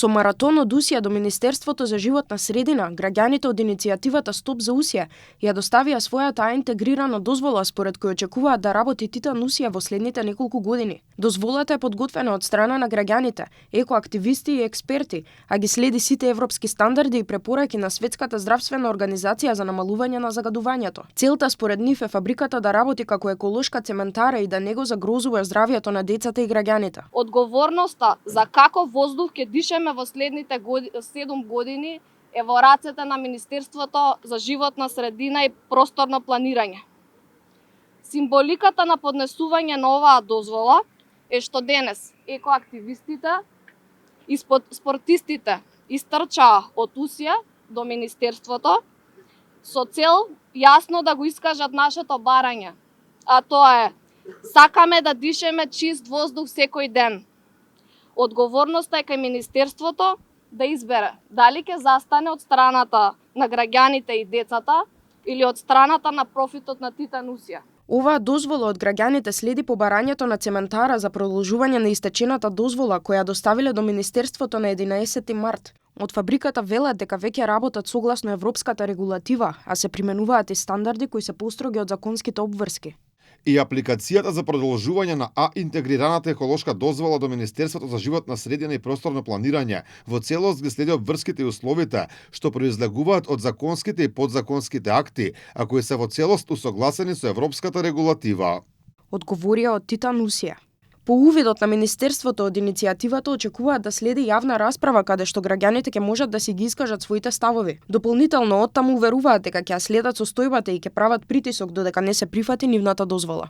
Со маратон од Усија до Министерството за животна средина, граѓаните од иницијативата Стоп за Усија ја доставија својата интегрирана дозвола според која очекуваат да работи Титан Усија во следните неколку години. Дозволата е подготвена од страна на граѓаните, екоактивисти и експерти, а ги следи сите европски стандарди и препораки на Светската здравствена организација за намалување на загадувањето. Целта според нив е фабриката да работи како еколошка цементара и да не го загрозува здравјето на децата и граѓаните. Одговорноста за каков воздух ќе дишеме во следните 7 години е во рацете на Министерството за животна средина и просторно планирање. Символиката на поднесување на оваа дозвола е што денес екоактивистите и спортистите истрчаа од Усија до Министерството со цел јасно да го искажат нашето барање, а тоа е: сакаме да дишеме чист воздух секој ден. Одговорноста е кај Министерството да избере дали ќе застане од страната на граѓаните и децата или од страната на профитот на Титан Усија. Оваа дозвола од граѓаните следи по барањето на цементара за продолжување на истечената дозвола која доставиле до Министерството на 11 март. Од фабриката велат дека веќе работат согласно европската регулатива, а се применуваат и стандарди кои се построги од законските обврски. И апликацијата за продолжување на интегрираната еколошка дозвола до Министерството за животна средина и просторно планирање во целост ги следи обврските и условите што произлегуваат од законските и подзаконските акти, а кои се во целост усогласени со европската регулатива. Одговорија од Титан Усија. По увидот на Министерството од иницијативата очекуваат да следи јавна расправа каде што граѓаните ќе можат да си ги искажат своите ставови. Дополнително оттаму уверуваат дека ќе следат состојбата и ќе прават притисок додека не се прифати нивната дозвола.